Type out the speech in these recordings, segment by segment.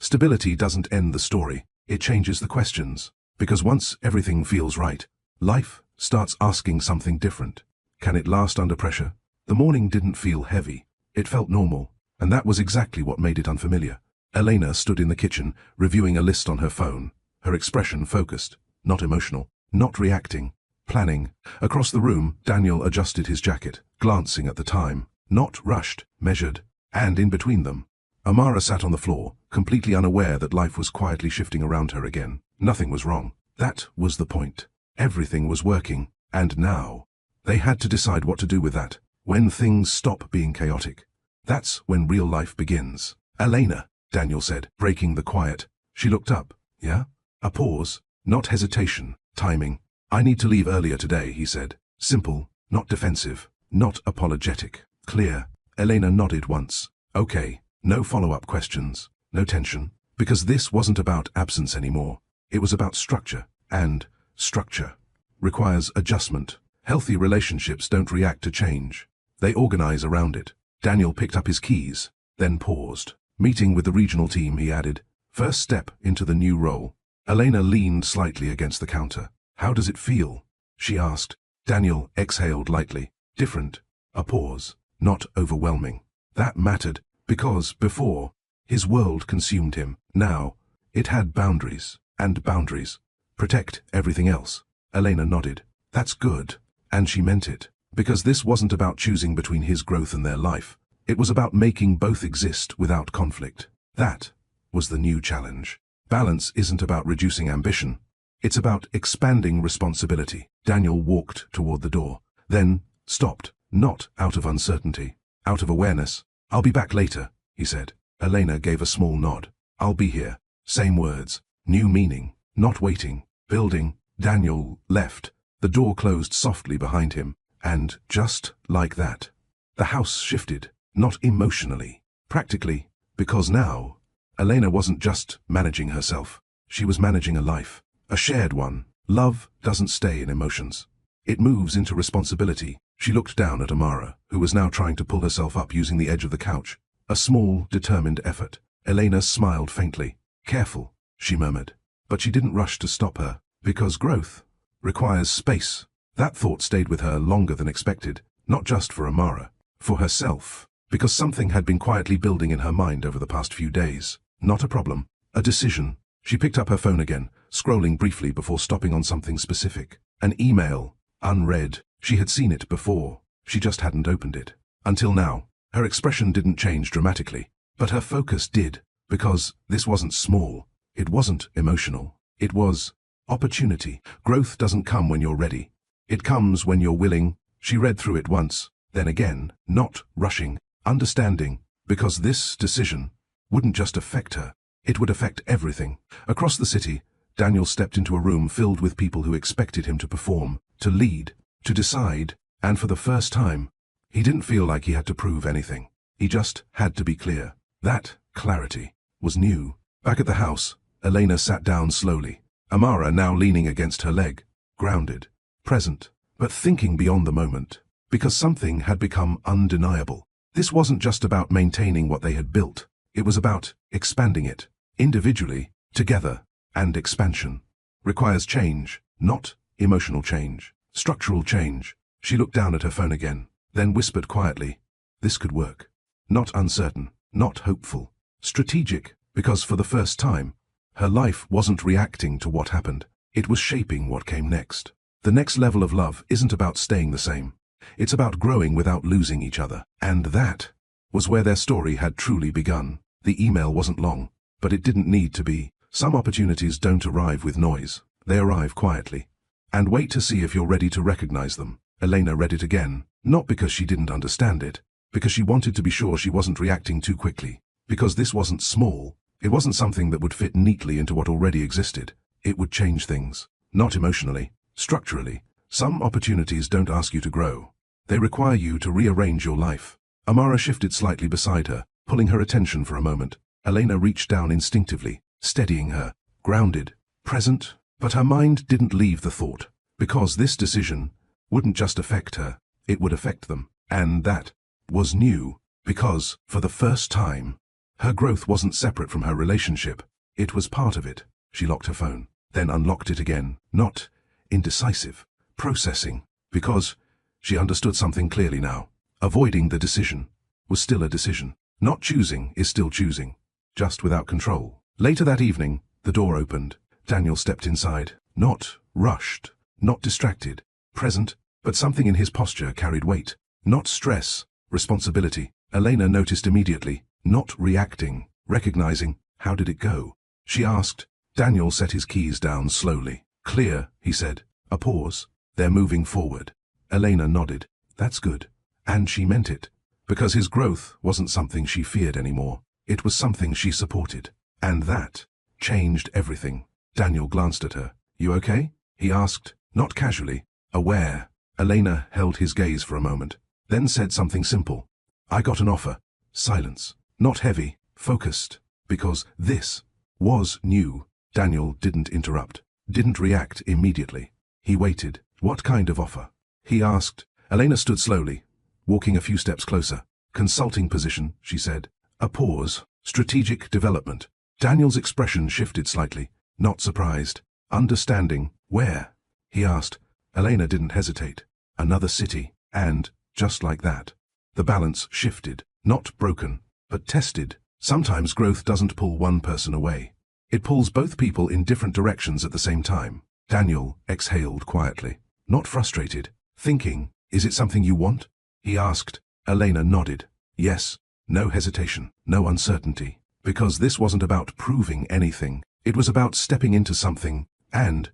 Stability doesn't end the story, it changes the questions. Because once everything feels right, life starts asking something different. Can it last under pressure? The morning didn't feel heavy. It felt normal, and that was exactly what made it unfamiliar. Elena stood in the kitchen, reviewing a list on her phone, her expression focused, not emotional, not reacting, planning. Across the room, Daniel adjusted his jacket, glancing at the time, not rushed, measured, and in between them, Amara sat on the floor, completely unaware that life was quietly shifting around her again. Nothing was wrong. That was the point. Everything was working, and now, they had to decide what to do with that. When things stop being chaotic, that's when real life begins. Elena, Daniel said, breaking the quiet. She looked up. Yeah? A pause, not hesitation, timing. I need to leave earlier today, he said. Simple, not defensive, not apologetic. Clear. Elena nodded once. Okay. No follow-up questions, no tension, because this wasn't about absence anymore. It was about structure, and structure requires adjustment. Healthy relationships don't react to change. They organize around it. Daniel picked up his keys, then paused. Meeting with the regional team, he added, first step into the new role. Elena leaned slightly against the counter. How does it feel? She asked. Daniel exhaled lightly. Different. A pause. Not overwhelming. That mattered. Because, before, his world consumed him. Now, it had boundaries, and boundaries. Protect everything else. Elena nodded. That's good. And she meant it. Because this wasn't about choosing between his growth and their life. It was about making both exist without conflict. That was the new challenge. Balance isn't about reducing ambition. It's about expanding responsibility. Daniel walked toward the door, then stopped, not out of uncertainty, out of awareness. I'll be back later, he said. Elena gave a small nod. I'll be here. Same words. New meaning. Not waiting. Building. Daniel left. The door closed softly behind him. And just like that, the house shifted. Not emotionally. Practically. Because now, Elena wasn't just managing herself. She was managing a life. A shared one. Love doesn't stay in emotions. It moves into responsibility. She looked down at Amara, who was now trying to pull herself up using the edge of the couch. A small, determined effort. Elena smiled faintly. Careful, she murmured. But she didn't rush to stop her, because growth requires space. That thought stayed with her longer than expected, not just for Amara, for herself, because something had been quietly building in her mind over the past few days. Not a problem, a decision. She picked up her phone again, scrolling briefly before stopping on something specific. An email. Unread. She had seen it before. She just hadn't opened it. Until now. Her expression didn't change dramatically. But her focus did. Because this wasn't small. It wasn't emotional. It was opportunity. Growth doesn't come when you're ready. It comes when you're willing. She read through it once, then again, not rushing, understanding. Because this decision wouldn't just affect her. It would affect everything. Across the city, Daniel stepped into a room filled with people who expected him to perform, to lead, to decide, and for the first time, he didn't feel like he had to prove anything. He just had to be clear. That clarity was new. Back at the house, Elena sat down slowly, Amara now leaning against her leg, grounded, present, but thinking beyond the moment, because something had become undeniable. This wasn't just about maintaining what they had built. It was about expanding it, individually, together, and expansion. Requires change, not emotional change, structural change. She looked down at her phone again, then whispered quietly, this could work. Not uncertain, not hopeful, strategic, because for the first time, her life wasn't reacting to what happened. It was shaping what came next. The next level of love isn't about staying the same. It's about growing without losing each other. And that was where their story had truly begun. The email wasn't long, but it didn't need to be. Some opportunities don't arrive with noise. They arrive quietly. And wait to see if you're ready to recognize them. Elena read it again, not because she didn't understand it, because she wanted to be sure she wasn't reacting too quickly. Because this wasn't small. It wasn't something that would fit neatly into what already existed. It would change things. Not emotionally, structurally. Some opportunities don't ask you to grow. They require you to rearrange your life. Amara shifted slightly beside her, pulling her attention for a moment. Elena reached down instinctively, steadying her, grounded, present, but her mind didn't leave the thought. Because this decision wouldn't just affect her, it would affect them. And that was new, because, for the first time, Her growth wasn't separate from her relationship. It was part of it. She locked her phone, then unlocked it again, not indecisive, processing, because she understood something clearly now. Avoiding the decision was still a decision. Not choosing is still choosing, just without control. Later that evening, the door opened. Daniel stepped inside, not rushed, not distracted, present, but something in his posture carried weight. Not stress, responsibility. Elena noticed immediately, not reacting, recognizing. How did it go? She asked. Daniel set his keys down slowly. Clear, he said. A pause. They're moving forward. Elena nodded. That's good. And she meant it. Because his growth wasn't something she feared anymore. It was something she supported. And that changed everything. Daniel glanced at her. You okay? He asked, not casually, aware. Elena held his gaze for a moment, then said something simple. I got an offer. Silence. Not heavy, focused. Because this was new. Daniel didn't interrupt, didn't react immediately. He waited. What kind of offer? He asked. Elena stood slowly, walking a few steps closer. Consulting position, she said. A pause. Strategic development. Daniel's expression shifted slightly. Not surprised. Understanding. Where? He asked. Elena didn't hesitate. Another city. And, just like that, the balance shifted. Not broken, but tested. Sometimes growth doesn't pull one person away. It pulls both people in different directions at the same time. Daniel exhaled quietly. Not frustrated. Thinking, is it something you want? He asked. Elena nodded. Yes. No hesitation. No uncertainty. Because this wasn't about proving anything. It was about stepping into something, and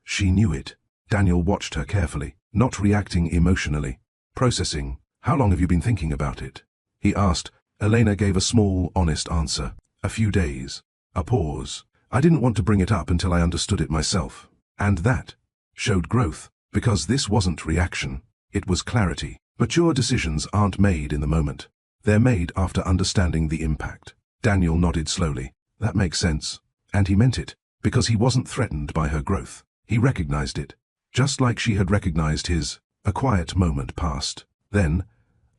she knew it. Daniel watched her carefully, not reacting emotionally. Processing. How long have you been thinking about it? He asked. Elena gave a small, honest answer. A few days. A pause. I didn't want to bring it up until I understood it myself. And that showed growth, because this wasn't reaction. It was clarity. Mature decisions aren't made in the moment. They're made after understanding the impact. Daniel nodded slowly. That makes sense. And he meant it, because he wasn't threatened by her growth. He recognized it, just like she had recognized his. A quiet moment passed. Then,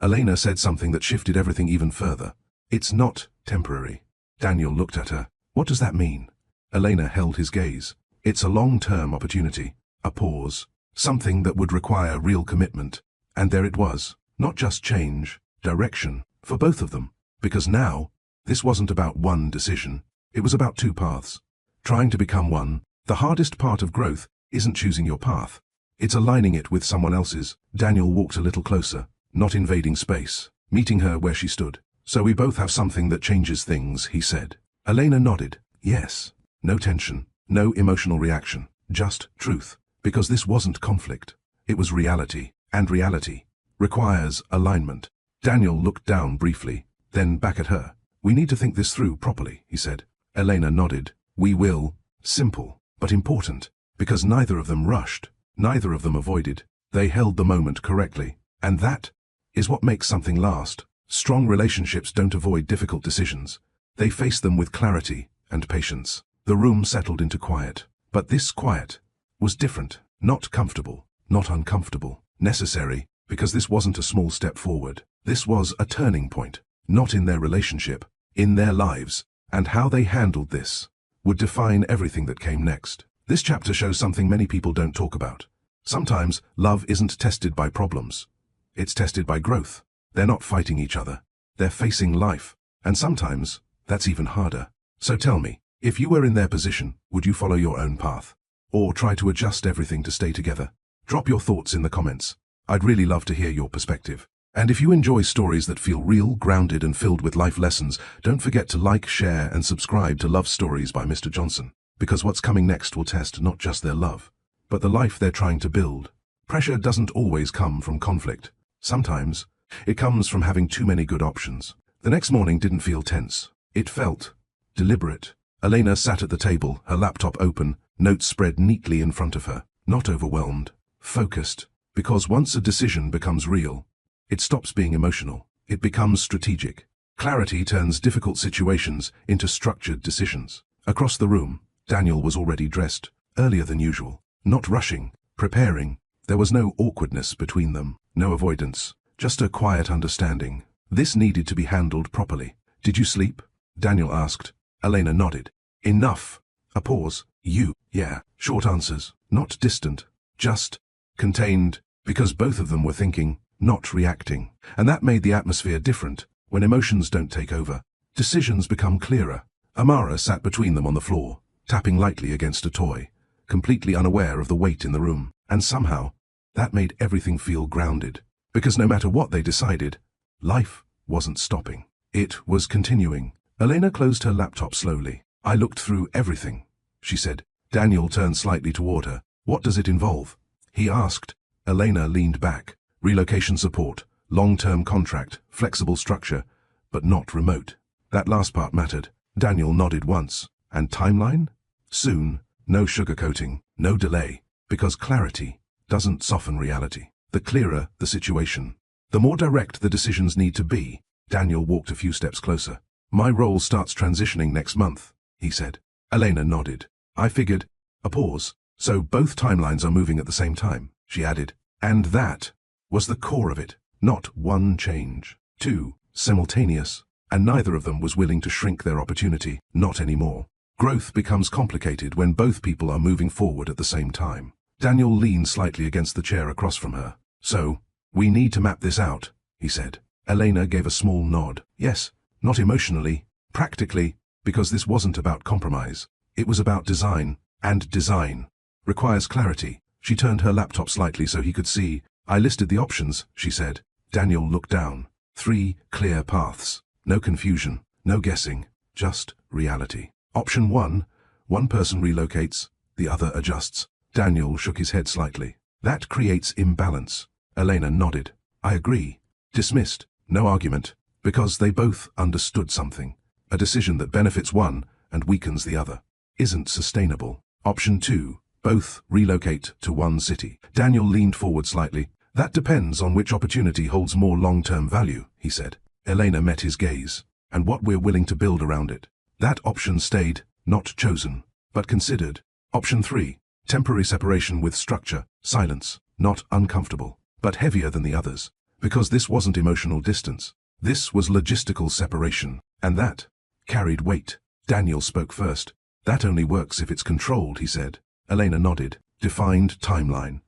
Elena said something that shifted everything even further. It's not temporary. Daniel looked at her. What does that mean? Elena held his gaze. It's a long-term opportunity. A pause. Something that would require real commitment. And there it was. Not just change, direction, for both of them. Because now, this wasn't about one decision. It was about two paths. Trying to become one. The hardest part of growth isn't choosing your path. It's aligning it with someone else's. Daniel walked a little closer, not invading space, meeting her where she stood. So we both have something that changes things, he said. Elena nodded. Yes. No tension, no emotional reaction, just truth. Because this wasn't conflict. It was reality, and reality requires alignment. Daniel looked down briefly, then back at her. We need to think this through properly, he said. Elena nodded. We will. Simple, but important. Because neither of them rushed, neither of them avoided. They held the moment correctly. And that is what makes something last. Strong relationships don't avoid difficult decisions. They face them with clarity and patience. The room settled into quiet. But this quiet was different. Not comfortable, not uncomfortable. Necessary, because this wasn't a small step forward. This was a turning point. Not in their relationship, in their lives. And how they handled this would define everything that came next. This chapter shows something many people don't talk about. Sometimes love isn't tested by problems. It's tested by growth. They're not fighting each other. They're facing life. And sometimes that's even harder. So tell me, if you were in their position, would you follow your own path? Or try to adjust everything to stay together? Drop your thoughts in the comments. I'd really love to hear your perspective. And if you enjoy stories that feel real, grounded, and filled with life lessons, don't forget to like, share, and subscribe to Love Stories by Mr. Johnson. Because what's coming next will test not just their love, but the life they're trying to build. Pressure doesn't always come from conflict. Sometimes, it comes from having too many good options. The next morning didn't feel tense. It felt deliberate. Elena sat at the table, her laptop open, notes spread neatly in front of her. Not overwhelmed, focused. Because once a decision becomes real, it stops being emotional. It becomes strategic. Clarity turns difficult situations into structured decisions. Across the room, Daniel was already dressed, earlier than usual. Not rushing, preparing. There was no awkwardness between them, no avoidance, just a quiet understanding. This needed to be handled properly. Did you sleep? Daniel asked. Elena nodded. Enough. A pause. You. Yeah. Short answers. Not distant. Just contained, because both of them were thinking, not reacting. And that made the atmosphere different. When emotions don't take over, decisions become clearer. Amara sat between them on the floor, tapping lightly against a toy, completely unaware of the weight in the room. And somehow, that made everything feel grounded. Because no matter what they decided, life wasn't stopping. It was continuing. Elena closed her laptop slowly. I looked through everything, she said. Daniel turned slightly toward her. What does it involve? He asked. Elena leaned back. Relocation support, long-term contract, flexible structure, but not remote. That last part mattered. Daniel nodded once. And timeline? Soon. No sugarcoating, no delay. Because clarity doesn't soften reality. The clearer the situation, the more direct the decisions need to be. Daniel walked a few steps closer. My role starts transitioning next month, he said. Elena nodded. I figured. A pause. So both timelines are moving at the same time, she added. And that was the core of it. Not one change. Two, simultaneous. And neither of them was willing to shrink their opportunity. Not anymore. Growth becomes complicated when both people are moving forward at the same time. Daniel leaned slightly against the chair across from her. So, we need to map this out, he said. Elena gave a small nod. Yes, not emotionally, practically, because this wasn't about compromise. It was about design, and design requires clarity. She turned her laptop slightly so he could see. I listed the options, she said. Daniel looked down. 3 clear paths. No confusion, no guessing, just reality. Option 1, one person relocates, the other adjusts. Daniel shook his head slightly. That creates imbalance. Elena nodded. I agree. Dismissed. No argument. Because they both understood something. A decision that benefits one and weakens the other isn't sustainable. Option 2. Both relocate to one city. Daniel leaned forward slightly. That depends on which opportunity holds more long-term value, he said. Elena met his gaze. And what we're willing to build around it. That option stayed, not chosen, but considered. Option 3. Temporary separation with structure, silence, not uncomfortable, but heavier than the others. Because this wasn't emotional distance. This was logistical separation, and that carried weight. Daniel spoke first. That only works if it's controlled, he said. Elena nodded. Defined timeline.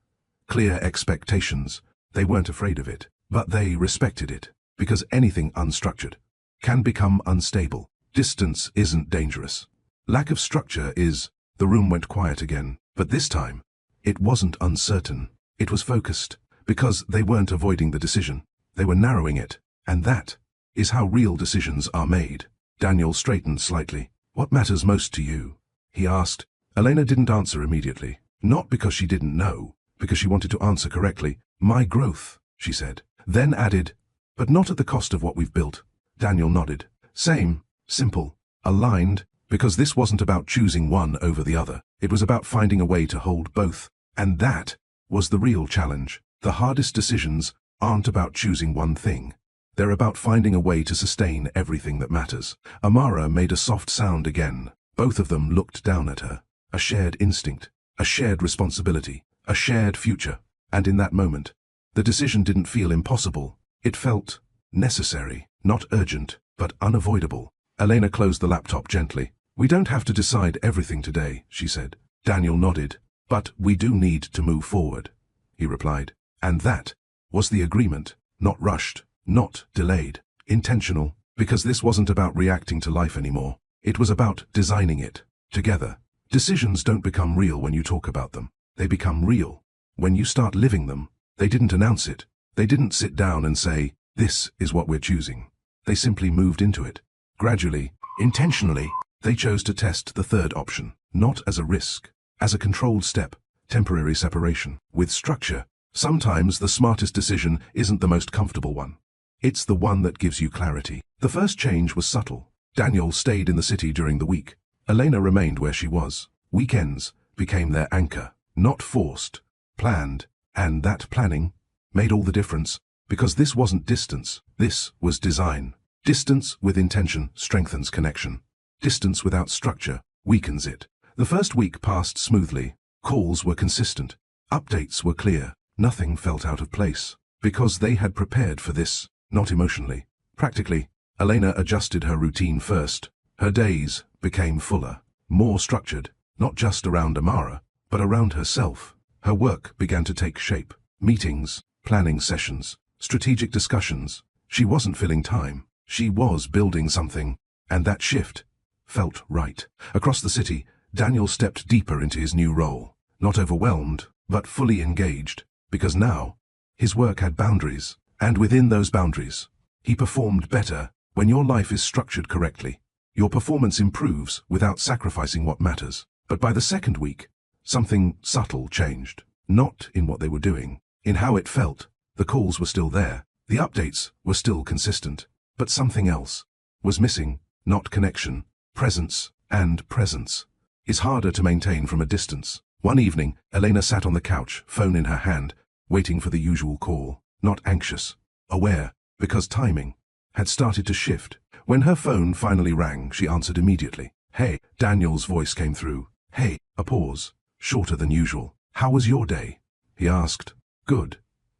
Clear expectations. They weren't afraid of it, but they respected it. Because anything unstructured can become unstable. Distance isn't dangerous. Lack of structure is. The room went quiet again. But this time, it wasn't uncertain. It was focused, because they weren't avoiding the decision. They were narrowing it, and that is how real decisions are made. Daniel straightened slightly. What matters most to you? He asked. Elena didn't answer immediately. Not because she didn't know, because she wanted to answer correctly. My growth, she said. Then added, but not at the cost of what we've built. Daniel nodded. Same, simple, aligned. Because this wasn't about choosing one over the other. It was about finding a way to hold both. And that was the real challenge. The hardest decisions aren't about choosing one thing. They're about finding a way to sustain everything that matters. Amara made a soft sound again. Both of them looked down at her. A shared instinct, a shared responsibility, a shared future. And in that moment, the decision didn't feel impossible. It felt necessary, not urgent, but unavoidable. Elena closed the laptop gently. We don't have to decide everything today, she said. Daniel nodded. But we do need to move forward, he replied. And that was the agreement. Not rushed, not delayed, intentional. Because this wasn't about reacting to life anymore. It was about designing it, together. Decisions don't become real when you talk about them. They become real when you start living them. They didn't announce it. They didn't sit down and say, this is what we're choosing. They simply moved into it. Gradually, intentionally. They chose to test the third option, not as a risk, as a controlled step, temporary separation, with structure. Sometimes the smartest decision isn't the most comfortable one. It's the one that gives you clarity. The first change was subtle. Daniel stayed in the city during the week. Elena remained where she was. Weekends became their anchor, not forced, planned, and that planning made all the difference, because this wasn't distance, this was design. Distance with intention strengthens connection. Distance without structure weakens it. The first week passed smoothly. Calls were consistent. Updates were clear. Nothing felt out of place. Because they had prepared for this, not emotionally. Practically, Elena adjusted her routine first. Her days became fuller, more structured, not just around Amara, but around herself. Her work began to take shape. Meetings, planning sessions, strategic discussions. She wasn't filling time. She was building something, and that shift felt right. Across the city, Daniel stepped deeper into his new role, not overwhelmed, but fully engaged, because now his work had boundaries, and within those boundaries, he performed better. When your life is structured correctly, your performance improves without sacrificing what matters. But by the second week, something subtle changed. Not in what they were doing, in how it felt. The calls were still there, the updates were still consistent, but something else was missing. Not connection. Presence, and presence is harder to maintain from a distance. One evening, Elena sat on the couch, phone in her hand, waiting for the usual call. Not anxious, aware, because timing had started to shift. When her phone finally rang, she answered immediately. "Hey," Daniel's voice came through. "Hey," a pause, shorter than usual. "How was your day?" he asked. "Good,"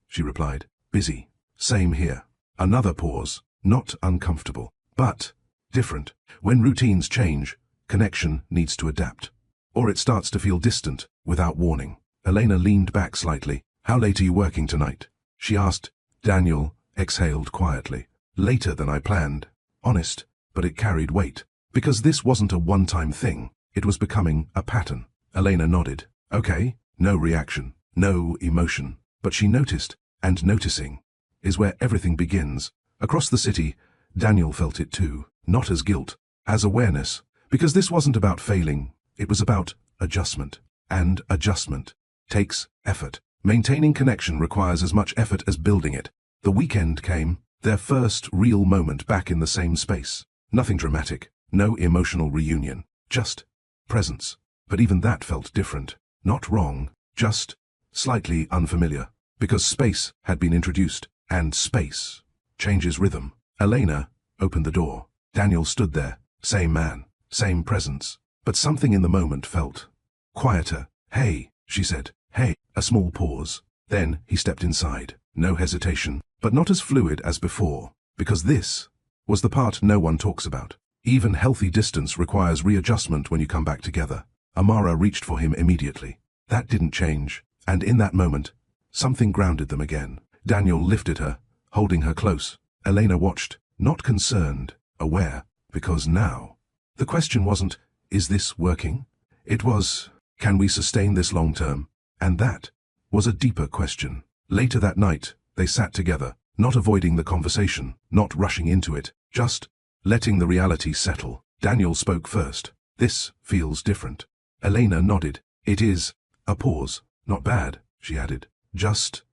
she replied. "Busy." "Same here." Another pause, not uncomfortable, but different. When routines change, connection needs to adapt, or it starts to feel distant without warning. Elena leaned back slightly. "How late are you working tonight?" she asked. Daniel exhaled quietly. "Later than I planned." Honest, but it carried weight. Because this wasn't a one-time thing, it was becoming a pattern. Elena nodded. "Okay." No reaction, no emotion, but she noticed, and noticing is where everything begins. Across the city, Daniel felt it too, not as guilt, as awareness, because this wasn't about failing, it was about adjustment. And adjustment takes effort. Maintaining connection requires as much effort as building it. The weekend came, their first real moment back in the same space. Nothing dramatic, no emotional reunion, just presence. But even that felt different. Not wrong, just slightly unfamiliar, because space had been introduced, and space changes rhythm. Elena opened the door. Daniel stood there, same man, same presence, but something in the moment felt quieter. "Hey," she said. "Hey." A small pause. Then he stepped inside. No hesitation, but not as fluid as before, because this was the part no one talks about. Even healthy distance requires readjustment when you come back together. Amara reached for him immediately. That didn't change, and in that moment, something grounded them again. Daniel lifted her, holding her close. Elena watched, not concerned, aware, because now, the question wasn't, "Is this working?" It was, "Can we sustain this long term?" And that was a deeper question. Later that night, they sat together, not avoiding the conversation, not rushing into it, just letting the reality settle. Daniel spoke first. "This feels different." Elena nodded. "It is." A pause. "Not bad," she added. "Just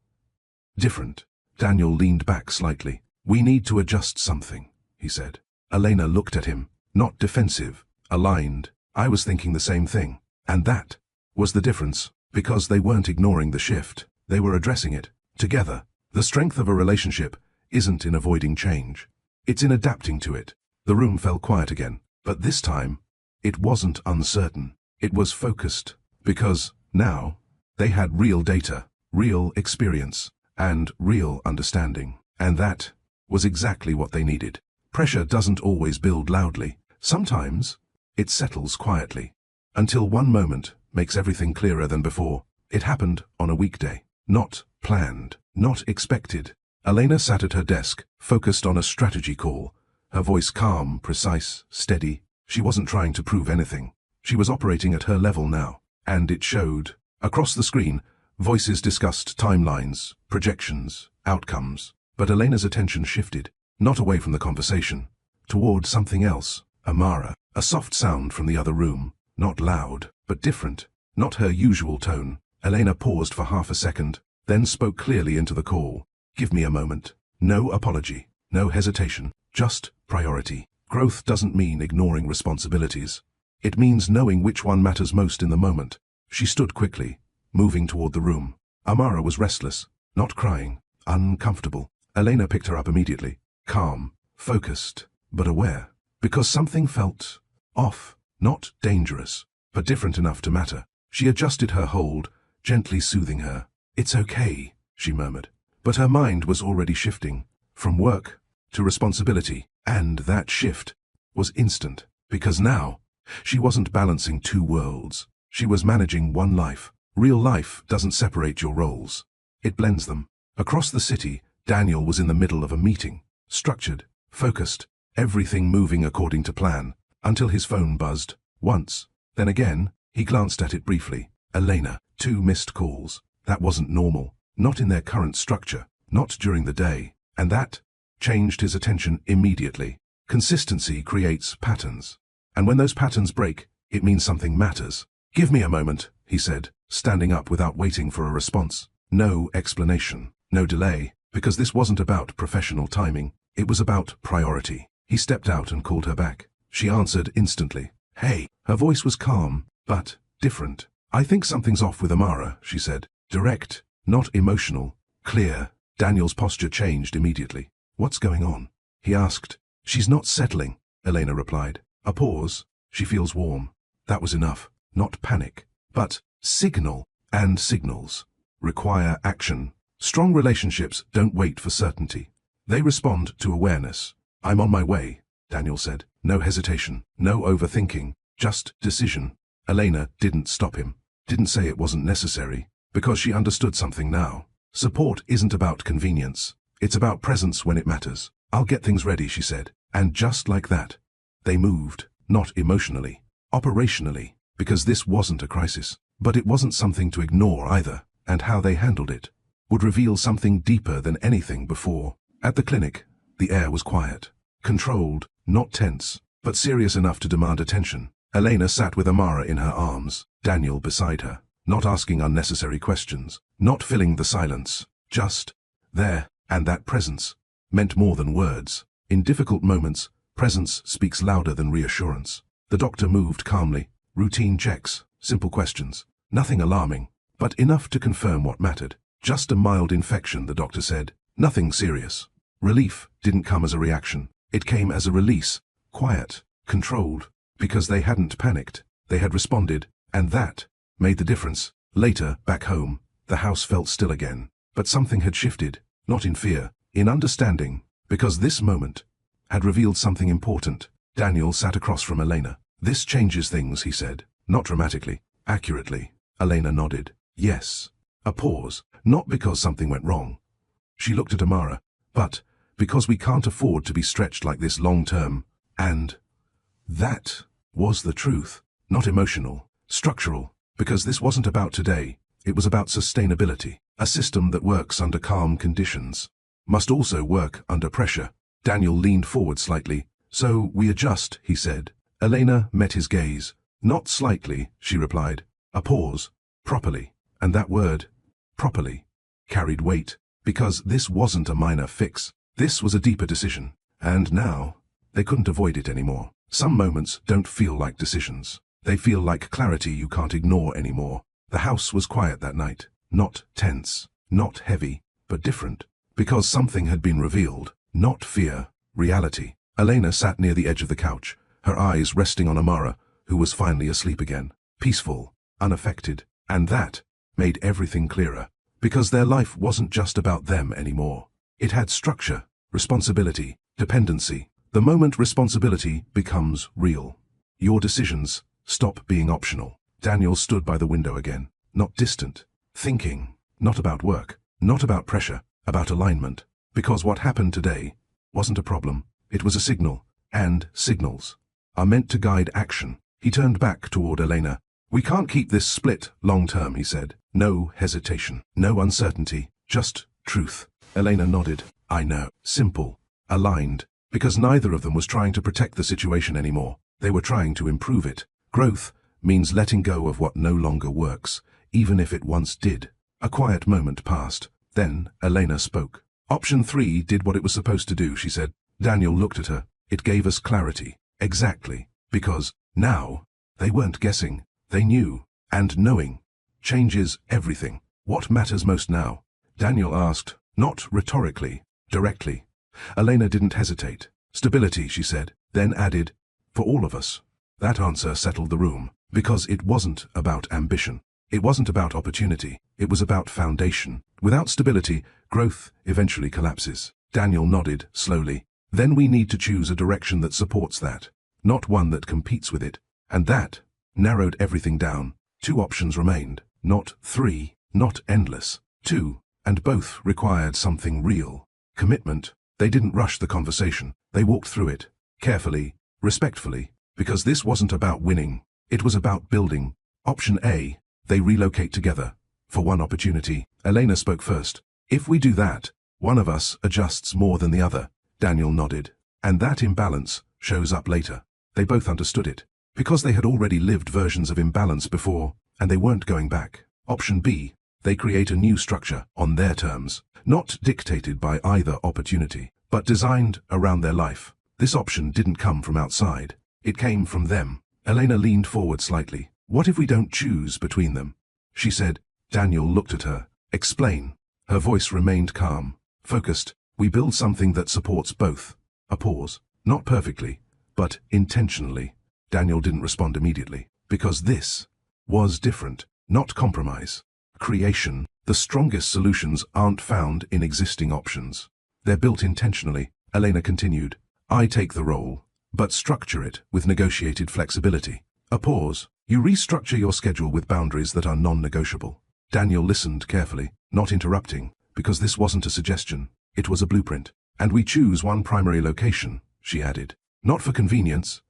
different." Daniel leaned back slightly. "We need to adjust something," he said. Elena looked at him, not defensive, aligned. "I was thinking the same thing." And that was the difference, because they weren't ignoring the shift. They were addressing it, together. The strength of a relationship isn't in avoiding change. It's in adapting to it. The room fell quiet again, but this time, it wasn't uncertain. It was focused, because now they had real data, real experience, and real understanding. And that was exactly what they needed. Pressure doesn't always build loudly. Sometimes it settles quietly, until one moment makes everything clearer than before. It happened on a weekday. Not planned, not expected. Elena sat at her desk, focused on a strategy call. Her voice calm, precise, steady. She wasn't trying to prove anything. She was operating at her level now, and it showed. Across the screen, voices discussed timelines, projections, outcomes. But Elena's attention shifted, not away from the conversation, toward something else. Amara. A soft sound from the other room. Not loud, but different. Not her usual tone. Elena paused for half a second, then spoke clearly into the call. "Give me a moment." No apology, no hesitation, just priority. Growth doesn't mean ignoring responsibilities. It means knowing which one matters most in the moment. She stood quickly, moving toward the room. Amara was restless, not crying, uncomfortable. Elena picked her up immediately, calm, focused, but aware, because something felt off, not dangerous, but different enough to matter. She adjusted her hold, gently soothing her. "It's okay," she murmured. But her mind was already shifting, from work to responsibility, and that shift was instant. Because now, she wasn't balancing two worlds. She was managing one life. Real life doesn't separate your roles. It blends them. Across the city, Daniel was in the middle of a meeting. Structured, focused, everything moving according to plan, until his phone buzzed. Once, then again, he glanced at it briefly. Elena, 2 missed calls. That wasn't normal. Not in their current structure. Not during the day. And that changed his attention immediately. Consistency creates patterns. And when those patterns break, it means something matters. Give me a moment, he said, standing up without waiting for a response. No explanation, no delay, because this wasn't about professional timing. It was about priority. He stepped out and called her back. She answered instantly. Hey. Her voice was calm, but different. I think something's off with Amara, she said. Direct, not emotional, clear. Daniel's posture changed immediately. What's going on? He asked. She's not settling, Elena replied. A pause. She feels warm. That was enough. Not panic, but signal. And signals require action. Strong relationships don't wait for certainty. They respond to awareness. I'm on my way, Daniel said. No hesitation, no overthinking, just decision. Elena didn't stop him, didn't say it wasn't necessary, because she understood something now. Support isn't about convenience. It's about presence when it matters. I'll get things ready, she said. And just like that, they moved, not emotionally, operationally, because this wasn't a crisis. But it wasn't something to ignore either, and how they handled it would reveal something deeper than anything before. At the clinic, the air was quiet, controlled, not tense, but serious enough to demand attention. Elena sat with Amara in her arms, Daniel beside her, not asking unnecessary questions, not filling the silence, just there, and that presence meant more than words. In difficult moments, presence speaks louder than reassurance. The doctor moved calmly, routine checks, simple questions, nothing alarming, but enough to confirm what mattered. Just a mild infection, the doctor said, nothing serious. Relief didn't come as a reaction, it came as a release, quiet, controlled, because they hadn't panicked, they had responded, and that made the difference. Later, back home, the house felt still again, but something had shifted, not in fear, in understanding, because this moment had revealed something important. Daniel sat across from Elena. This changes things, he said, not dramatically, accurately. Elena nodded. Yes. A pause, not because something went wrong. She looked at Amara, but because we can't afford to be stretched like this long term, and that was the truth, not emotional, structural, because this wasn't about today, it was about sustainability. A system that works under calm conditions must also work under pressure. Daniel leaned forward slightly. So we adjust, he said. Elena met his gaze. Not slightly, she replied. A pause. Properly. And that word, properly, carried weight, because this wasn't a minor fix. This was a deeper decision. And now, they couldn't avoid it anymore. Some moments don't feel like decisions. They feel like clarity you can't ignore anymore. The house was quiet that night. Not tense, not heavy, but different. Because something had been revealed. Not fear, reality. Elena sat near the edge of the couch, her eyes resting on Amara, who was finally asleep again. Peaceful, unaffected. And that made everything clearer. Because their life wasn't just about them anymore. It had structure, responsibility, dependency. The moment responsibility becomes real, your decisions stop being optional. Daniel stood by the window again, not distant, thinking, not about work, not about pressure, about alignment. Because what happened today wasn't a problem, it was a signal, and signals are meant to guide action. He turned back toward Elena. We can't keep this split long term, he said. No hesitation, no uncertainty, just truth. Elena nodded. I know. Simple, aligned, because neither of them was trying to protect the situation anymore. They were trying to improve it. Growth means letting go of what no longer works, even if it once did. A quiet moment passed. Then Elena spoke. Option 3 did what it was supposed to do, she said. Daniel looked at her. It gave us clarity. Exactly. Because now they weren't guessing. They knew. And knowing changes everything. What matters most now? Daniel asked, not rhetorically, directly. Elena didn't hesitate. Stability, she said, then added, for all of us. That answer settled the room, because it wasn't about ambition. It wasn't about opportunity. It was about foundation. Without stability, growth eventually collapses. Daniel nodded slowly. Then we need to choose a direction that supports that. not one that competes with it. And that narrowed everything down. 2 options remained, not 3, not endless. 2, and both required something real. Commitment. They didn't rush the conversation. They walked through it, carefully, respectfully, because this wasn't about winning. It was about building. Option A, they relocate together. For one opportunity. Elena spoke first. If we do that, one of us adjusts more than the other. Daniel nodded. And that imbalance shows up later. They both understood it. Because they had already lived versions of imbalance before, and they weren't going back. Option B, they create a new structure on their terms, not dictated by either opportunity, but designed around their life. This option didn't come from outside. It came from them. Elena leaned forward slightly. What if we don't choose between them? She said. Daniel looked at her. Explain. Her voice remained calm, focused. We build something that supports both. A pause. Not perfectly, but intentionally. Daniel didn't respond immediately, because this was different, not compromise. Creation. The strongest solutions aren't found in existing options. They're built intentionally. Elena continued. I take the role, but structure it with negotiated flexibility. A pause. You restructure your schedule with boundaries that are non-negotiable. Daniel listened carefully, not interrupting, because this wasn't a suggestion. It was a blueprint. And we choose one primary location, she added. Not for convenience,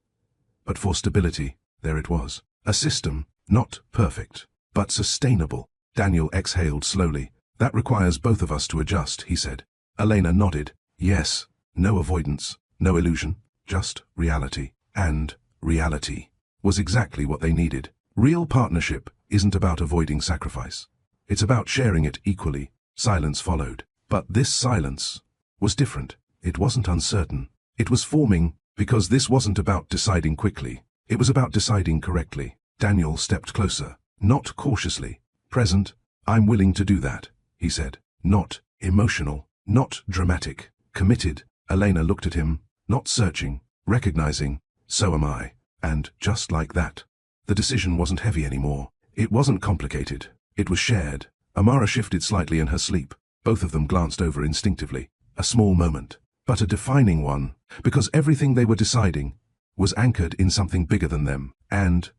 but for stability. There it was. A system, not perfect, but sustainable. Daniel exhaled slowly. That requires both of us to adjust, he said. Elena nodded. Yes. No avoidance, no illusion, just reality. And reality was exactly what they needed. Real partnership isn't about avoiding sacrifice. It's about sharing it equally. Silence followed. But this silence was different. It wasn't uncertain. It was forming, because this wasn't about deciding quickly. It was about deciding correctly. Daniel stepped closer, not cautiously. Present. I'm willing to do that, he said. Not emotional, not dramatic. Committed. Elena looked at him, not searching, recognizing. So am I. And just like that, the decision wasn't heavy anymore. It wasn't complicated. It was shared. Amara shifted slightly in her sleep. Both of them glanced over instinctively. A small moment, but a defining one, because everything they were deciding was anchored in something bigger than them, and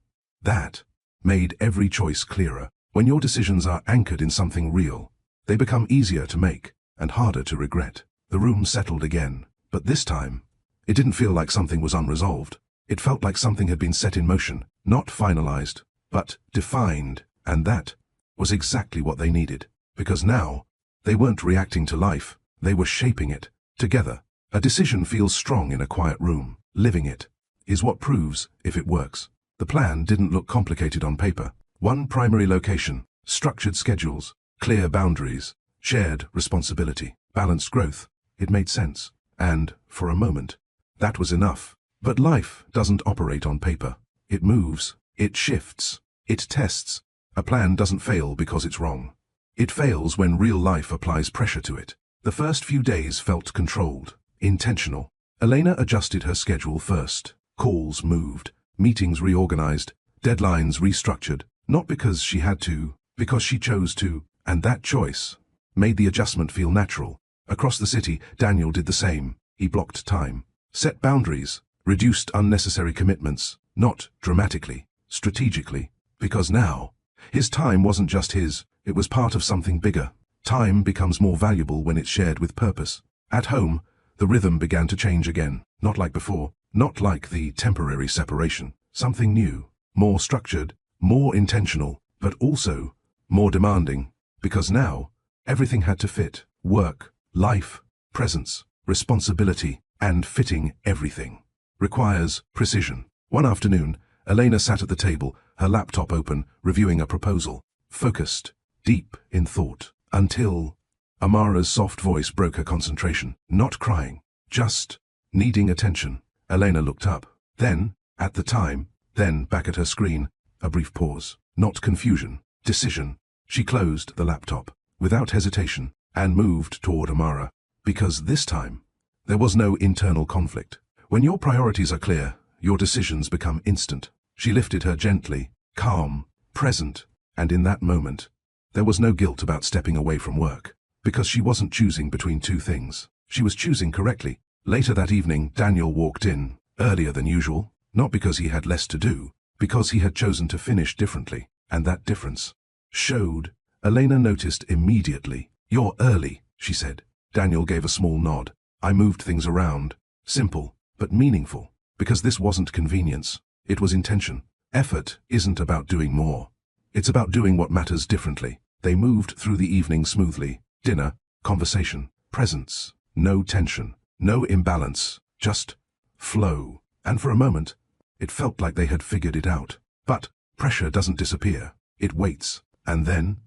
that made every choice clearer. When your decisions are anchored in something real, they become easier to make and harder to regret. The room settled again, but this time, it didn't feel like something was unresolved. It felt like something had been set in motion, not finalized, but defined, and that was exactly what they needed, because now, they weren't reacting to life, they were shaping it, together. A decision feels strong in a quiet room. Living it is what proves if it works. The plan didn't look complicated on paper. One primary location, structured schedules, clear boundaries, shared responsibility, balanced growth. It made sense. And, for a moment, that was enough. But life doesn't operate on paper. It moves, it shifts, it tests. A plan doesn't fail because it's wrong. It fails when real life applies pressure to it. The first few days felt controlled, intentional. Elena adjusted her schedule first. Calls moved, meetings reorganized, deadlines restructured, not because she had to, because she chose to, and that choice made the adjustment feel natural. Across the city, Daniel did the same. He blocked time, set boundaries, reduced unnecessary commitments, not dramatically, strategically, because now, his time wasn't just his, it was part of something bigger. Time becomes more valuable when it's shared with purpose. At home, the rhythm began to change again, not like before, not like the temporary separation. Something new, more structured, more intentional, but also more demanding, because now, everything had to fit. Work, life, presence, responsibility, and fitting everything requires precision. One afternoon, Elena sat at the table, her laptop open, reviewing a proposal, focused, deep in thought, until Amara's soft voice broke her concentration. Not crying, just needing attention. Elena looked up. Then, at the time, then back at her screen, a brief pause. Not confusion, decision. She closed the laptop, without hesitation, and moved toward Amara. Because this time, there was no internal conflict. When your priorities are clear, your decisions become instant. She lifted her gently, calm, present, and in that moment, there was no guilt about stepping away from work, because she wasn't choosing between two things. She was choosing correctly. Later that evening, Daniel walked in, earlier than usual. Not because he had less to do, because he had chosen to finish differently, and that difference showed. Elena noticed immediately. "You're early," she said. Daniel gave a small nod. "I moved things around. Simple, but meaningful. Because this wasn't convenience. It was intention. Effort isn't about doing more. It's about doing what matters differently." They moved through the evening smoothly. Dinner, conversation, presence. No tension, no imbalance, just flow. And for a moment, it felt like they had figured it out. But pressure doesn't disappear. It waits. And then,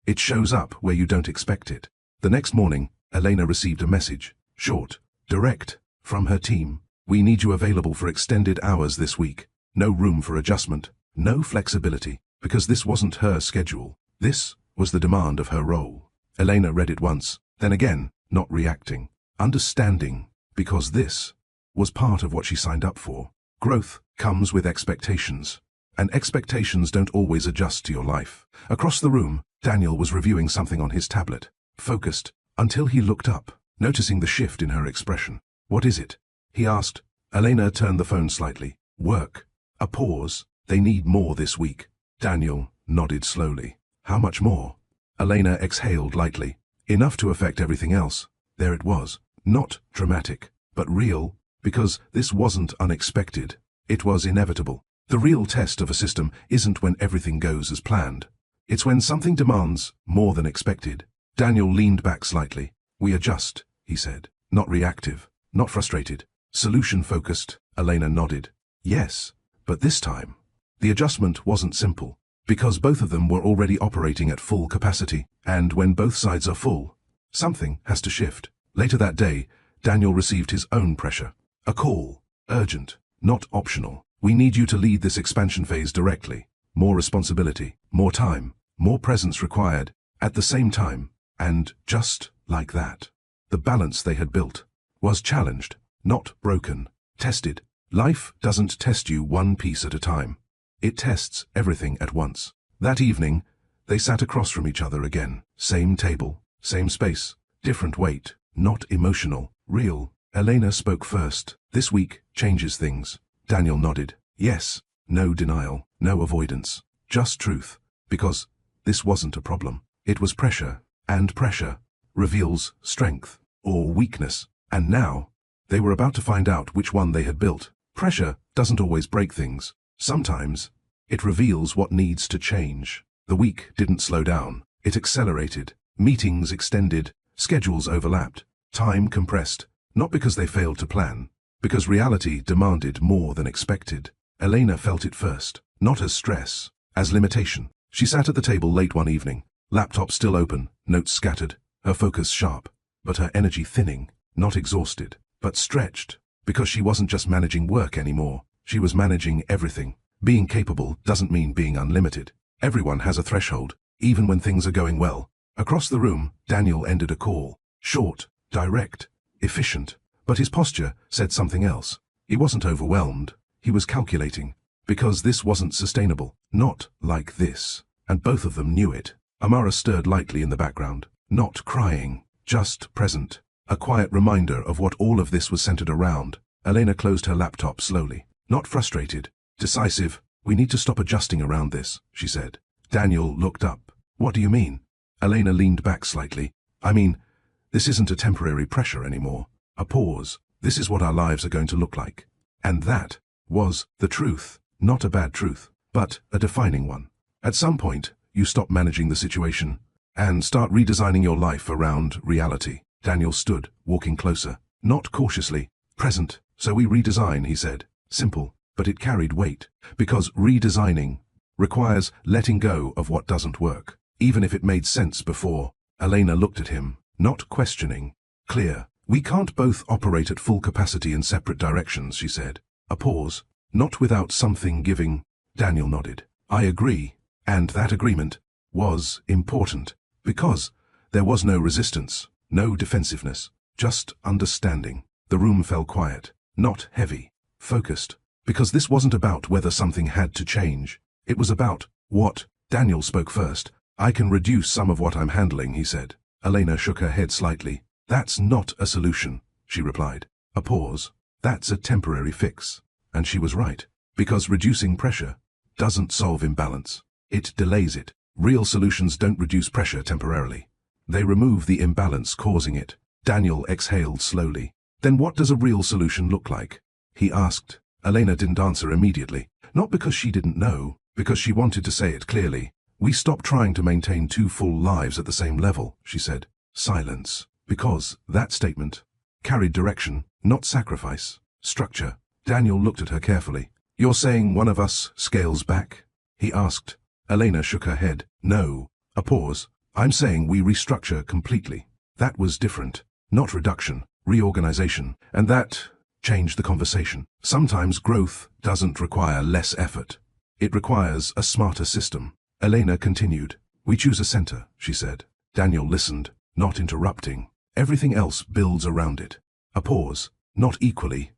it shows up where you don't expect it. The next morning, Elena received a message, short, direct, from her team. "We need you available for extended hours this week. No room for adjustment, no flexibility, because this wasn't her schedule. This was the demand of her role." Elena read it once, then again, not reacting, understanding, because this was part of what she signed up for. Growth comes with expectations, and expectations don't always adjust to your life. Across the room, Daniel was reviewing something on his tablet, focused, until he looked up, noticing the shift in her expression. "What is it?" he asked. Elena turned the phone slightly. "Work." A pause. "They need more this week." Daniel nodded slowly. "How much more?" Elena exhaled lightly. "Enough to affect everything else." There it was. Not dramatic, but real, because this wasn't unexpected. It was inevitable. The real test of a system isn't when everything goes as planned. It's when something demands more than expected. Daniel leaned back slightly. "We adjust," he said. "Not reactive, not frustrated. Solution-focused." Elena nodded. "Yes, but this time, the adjustment wasn't simple, because both of them were already operating at full capacity, and when both sides are full, something has to shift." Later that day, Daniel received his own pressure. A call, urgent, not optional. "We need you to lead this expansion phase directly. More responsibility, more time, more presence required, at the same time." And just like that, the balance they had built was challenged, not broken, tested. Life doesn't test you one piece at a time. It tests everything at once. That evening, they sat across from each other again. Same table, same space, different weight, not emotional, real. Elena spoke first. "This week changes things." Daniel nodded. "Yes." No denial, no avoidance, just truth. Because this wasn't a problem. It was pressure, and pressure reveals strength or weakness. And now, they were about to find out which one they had built. Pressure doesn't always break things. Sometimes, it reveals what needs to change. The week didn't slow down. It accelerated. Meetings extended, schedules overlapped, time compressed, not because they failed to plan, because reality demanded more than expected. Elena felt it first, not as stress, as limitation. She sat at the table late one evening, laptop still open, notes scattered, her focus sharp, but her energy thinning, not exhausted, but stretched, because she wasn't just managing work anymore. She was managing everything. Being capable doesn't mean being unlimited. Everyone has a threshold, even when things are going well. Across the room, Daniel ended a call. Short, direct, efficient, but his posture said something else. He wasn't overwhelmed. He was calculating, because this wasn't sustainable. Not like this. And both of them knew it. Amara stirred lightly in the background, not crying, just present. A quiet reminder of what all of this was centered around. Elena closed her laptop slowly. Not frustrated, decisive. "We need to stop adjusting around this," she said. Daniel looked up. "What do you mean?" Elena leaned back slightly. "I mean, this isn't a temporary pressure anymore. A pause. This is what our lives are going to look like." And that was the truth. Not a bad truth, but a defining one. At some point, you stop managing the situation and start redesigning your life around reality. Daniel stood, walking closer, not cautiously, present. "So we redesign," he said. Simple, but it carried weight, because redesigning requires letting go of what doesn't work, even if it made sense before. Elena looked at him, not questioning, clear. "We can't both operate at full capacity in separate directions," she said. A pause. "Not without something giving." Daniel nodded. "I agree." And that agreement was important, because there was no resistance, no defensiveness, just understanding. The room fell quiet, not heavy, focused, because this wasn't about whether something had to change. It was about what. Daniel spoke first. "I can reduce some of what I'm handling," he said. Elena shook her head slightly. "That's not a solution," she replied. A pause. "That's a temporary fix." And she was right. Because reducing pressure doesn't solve imbalance. It delays it. Real solutions don't reduce pressure temporarily. They remove the imbalance causing it. Daniel exhaled slowly. Then what does a real solution look like? He asked. Elena didn't answer immediately. Not because she didn't know, because she wanted to say it clearly. We stop trying to maintain two full lives at the same level, she said. Silence. Because that statement carried direction, not sacrifice. Structure. Daniel looked at her carefully. You're saying one of us scales back? He asked. Elena shook her head. No. A pause. I'm saying we restructure completely. That was different. Not reduction, reorganization. And that changed the conversation. Sometimes growth doesn't require less effort. It requires a smarter system. Elena continued. We choose a center, she said. Daniel listened, not interrupting. Everything else builds around it. A pause. Not equally.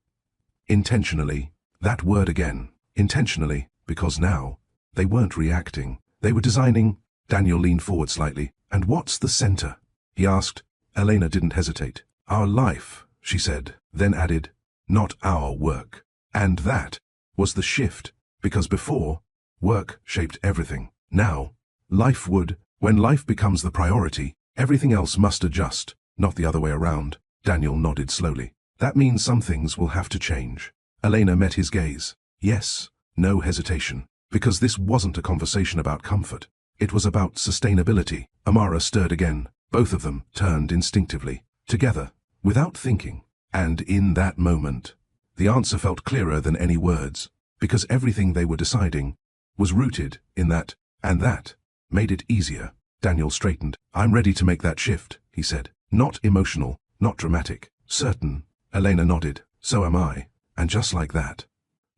Intentionally. That word again. Intentionally, because now they weren't reacting. They were designing. Daniel leaned forward slightly. And what's the center? He asked. Elena didn't hesitate. Our life, she said, then added, not our work. And that was the shift, because before, work shaped everything. Now, life would. When life becomes the priority, everything else must adjust, not the other way around. Daniel nodded slowly. That means some things will have to change. Elena met his gaze. Yes, no hesitation, because this wasn't a conversation about comfort. It was about sustainability. Amara stirred again. Both of them turned instinctively, together, without thinking. And in that moment, the answer felt clearer than any words, because everything they were deciding was rooted in that, and that made it easier. Daniel straightened. I'm ready to make that shift, he said. Not emotional, not dramatic, certain. Elena nodded. So am I. And just like that,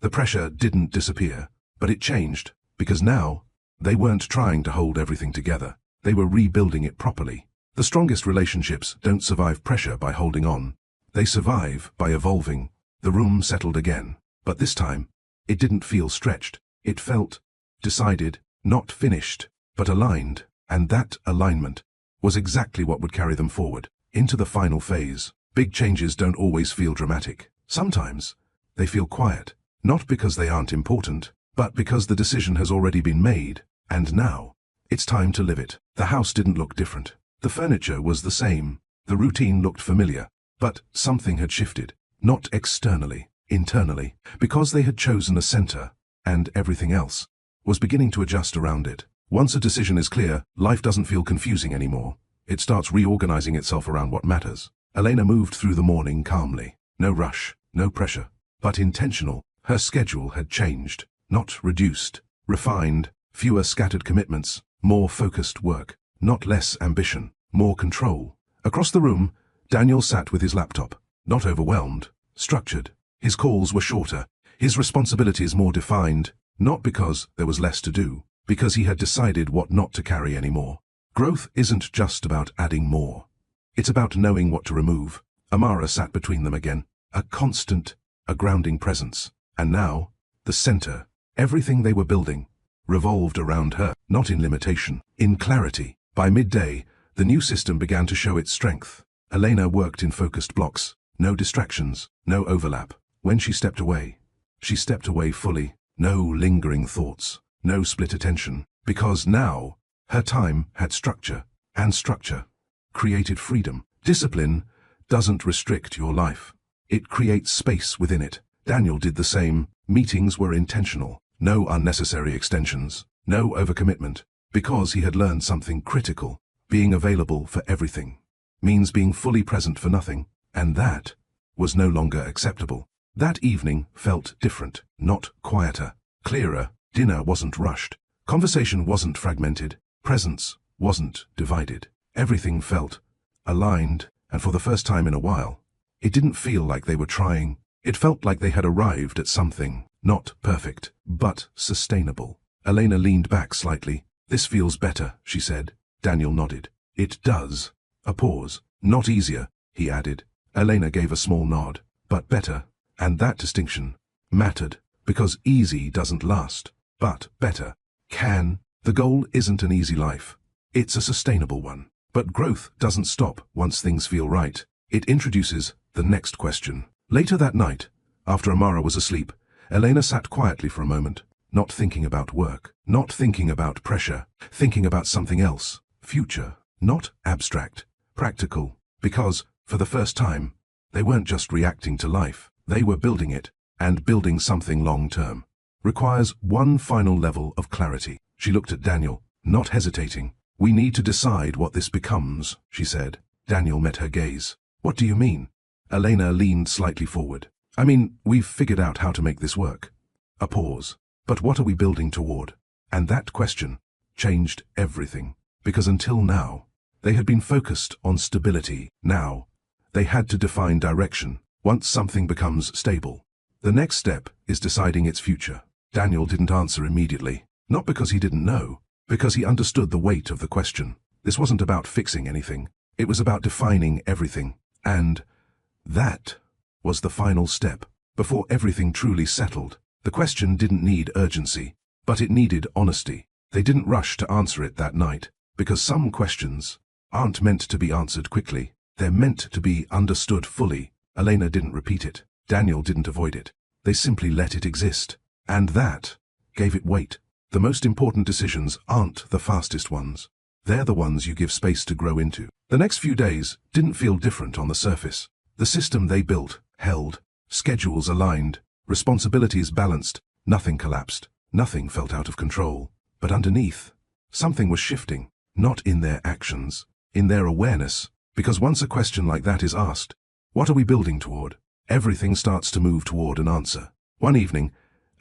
the pressure didn't disappear, but it changed, because now, they weren't trying to hold everything together. They were rebuilding it properly. The strongest relationships don't survive pressure by holding on. They survive by evolving. The room settled again, but this time, it didn't feel stretched. It felt decided, not finished, but aligned, and that alignment was exactly what would carry them forward, into the final phase. Big changes don't always feel dramatic. Sometimes, they feel quiet, not because they aren't important, but because the decision has already been made, and now, it's time to live it. The house didn't look different. The furniture was the same. The routine looked familiar, but something had shifted, not externally, internally, because they had chosen a center, and everything else was beginning to adjust around it. Once a decision is clear, life doesn't feel confusing anymore. It starts reorganizing itself around what matters. Elena moved through the morning calmly. No rush, no pressure, but intentional. Her schedule had changed, not reduced, refined, fewer scattered commitments, more focused work, not less ambition, more control. Across the room, Daniel sat with his laptop, not overwhelmed, structured. His calls were shorter, his responsibilities more defined, not because there was less to do, because he had decided what not to carry anymore. Growth isn't just about adding more. It's about knowing what to remove. Amara sat between them again, a constant, a grounding presence. And now, the center, everything they were building, revolved around her, not in limitation, in clarity. By midday, the new system began to show its strength. Elena worked in focused blocks, no distractions, no overlap. When she stepped away fully, no lingering thoughts, no split attention, because now, her time had structure, and structure created freedom. Discipline doesn't restrict your life. It creates space within it. Daniel did the same. Meetings were intentional, no unnecessary extensions, no overcommitment, because he had learned something critical. Being available for everything means being fully present for nothing, and that was no longer acceptable. That evening felt different, not quieter, clearer. Dinner wasn't rushed. Conversation wasn't fragmented. Presence wasn't divided. Everything felt aligned, and for the first time in a while, it didn't feel like they were trying. It felt like they had arrived at something, not perfect, but sustainable. Elena leaned back slightly. This feels better, she said. Daniel nodded. It does. A pause. Not easier, he added. Elena gave a small nod. But better. And that distinction mattered, because easy doesn't last, but better can. The goal isn't an easy life. It's a sustainable one. But growth doesn't stop once things feel right. It introduces the next question. Later that night, after Amara was asleep, Elena sat quietly for a moment, not thinking about work, not thinking about pressure, thinking about something else, future, not abstract, practical, because, for the first time, they weren't just reacting to life, they were building it, and building something long-term. Requires one final level of clarity. She looked at Daniel, not hesitating. We need to decide what this becomes, she said. Daniel met her gaze. What do you mean? Elena leaned slightly forward. I mean, we've figured out how to make this work. A pause. But what are we building toward? And that question changed everything, because until now, they had been focused on stability. Now, they had to define direction. Once something becomes stable, the next step is deciding its future. Daniel didn't answer immediately, not because he didn't know, because he understood the weight of the question. This wasn't about fixing anything. It was about defining everything. And that was the final step. Before everything truly settled, the question didn't need urgency, but it needed honesty. They didn't rush to answer it that night, because some questions aren't meant to be answered quickly. They're meant to be understood fully. Elena didn't repeat it. Daniel didn't avoid it. They simply let it exist. And that gave it weight. The most important decisions aren't the fastest ones. They're the ones you give space to grow into. The next few days didn't feel different on the surface. The system they built held, schedules aligned, responsibilities balanced, nothing collapsed, nothing felt out of control. But underneath, something was shifting, not in their actions, in their awareness, because once a question like that is asked, what are we building toward? Everything starts to move toward an answer. One evening,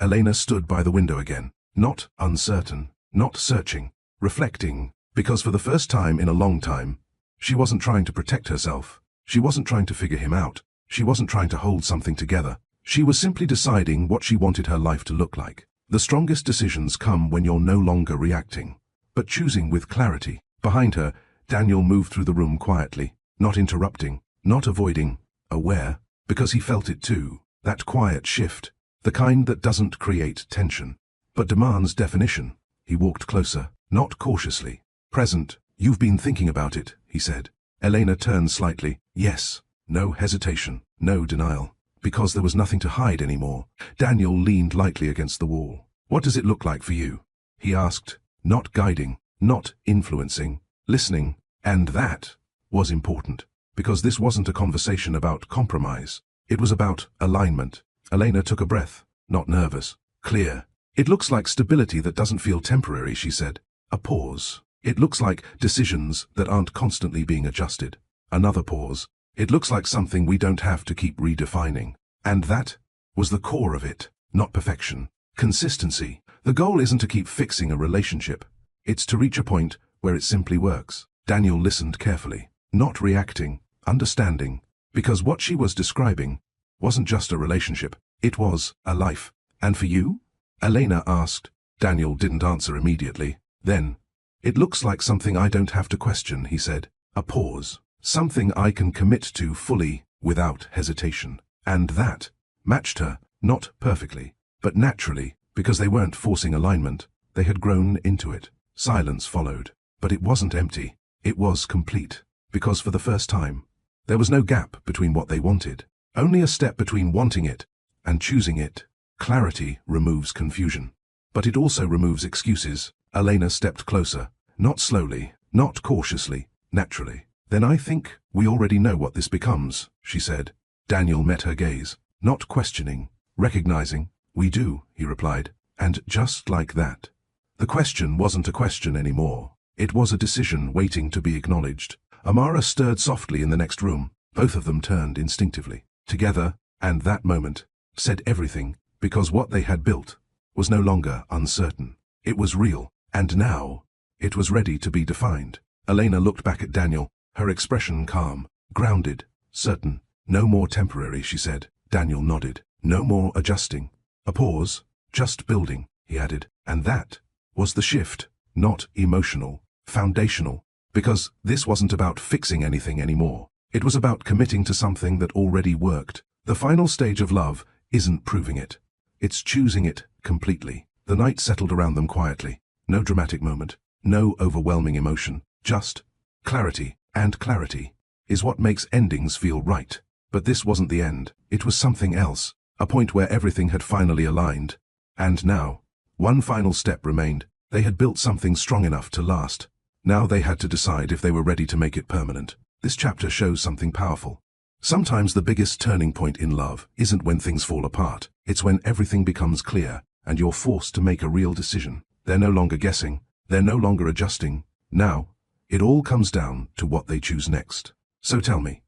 Elena stood by the window again, not uncertain, not searching, reflecting, because for the first time in a long time, she wasn't trying to protect herself. She wasn't trying to figure him out. She wasn't trying to hold something together. She was simply deciding what she wanted her life to look like. The strongest decisions come when you're no longer reacting, but choosing with clarity. Behind her, Daniel moved through the room quietly, not interrupting, not avoiding, aware, because he felt it too. That quiet shift, the kind that doesn't create tension, but demands definition. He walked closer, not cautiously. Present. You've been thinking about it, he said. Elena turned slightly. Yes. No hesitation, no denial. Because there was nothing to hide anymore. Daniel leaned lightly against the wall. What does it look like for you? He asked, not guiding, not influencing, listening. And that was important, because this wasn't a conversation about compromise. It was about alignment. Elena took a breath, not nervous, clear. It looks like stability that doesn't feel temporary, she said. A pause. It looks like decisions that aren't constantly being adjusted. Another pause. It looks like something we don't have to keep redefining. And that was the core of it, not perfection. Consistency. The goal isn't to keep fixing a relationship. It's to reach a point where it simply works. Daniel listened carefully, not reacting, understanding, because what she was describing wasn't just a relationship, it was a life. And for you? Elena asked. Daniel didn't answer immediately. Then, it looks like something I don't have to question, he said. A pause. Something I can commit to fully, without hesitation. And that matched her, not perfectly, but naturally, because they weren't forcing alignment. They had grown into it. Silence followed. But it wasn't empty. It was complete. Because for the first time, there was no gap between what they wanted. Only a step between wanting it and choosing it. Clarity removes confusion. But it also removes excuses. Elena stepped closer. Not slowly, not cautiously, naturally. Then I think we already know what this becomes, she said. Daniel met her gaze, not questioning, recognizing. We do, he replied. And just like that, the question wasn't a question anymore. It was a decision waiting to be acknowledged. Amara stirred softly in the next room. Both of them turned instinctively. Together, and that moment said everything, because what they had built was no longer uncertain. It was real, and now it was ready to be defined. Elena looked back at Daniel, her expression calm, grounded, certain. No more temporary, she said. Daniel nodded. No more adjusting. A pause. Just building, he added. And that was the shift. Not emotional, foundational. Because this wasn't about fixing anything anymore. It was about committing to something that already worked. The final stage of love isn't proving it. It's choosing it completely. The night settled around them quietly. No dramatic moment. No overwhelming emotion. Just clarity. And clarity is what makes endings feel right. But this wasn't the end. It was something else. a point where everything had finally aligned. And now, one final step remained. They had built something strong enough to last. Now they had to decide if they were ready to make it permanent. This chapter shows something powerful. Sometimes the biggest turning point in love isn't when things fall apart. It's when everything becomes clear and you're forced to make a real decision. They're no longer guessing. They're no longer adjusting. Now, it all comes down to what they choose next. So tell me,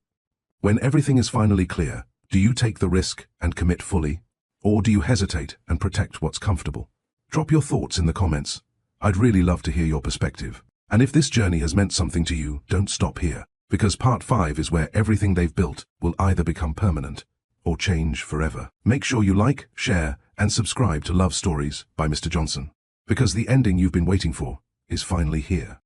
when everything is finally clear, do you take the risk and commit fully? Or do you hesitate and protect what's comfortable? Drop your thoughts in the comments. I'd really love to hear your perspective. And if this journey has meant something to you, don't stop here, because part 5 is where everything they've built will either become permanent or change forever. Make sure you like, share, and subscribe to Love Stories by Mr. Johnson, because the ending you've been waiting for is finally here.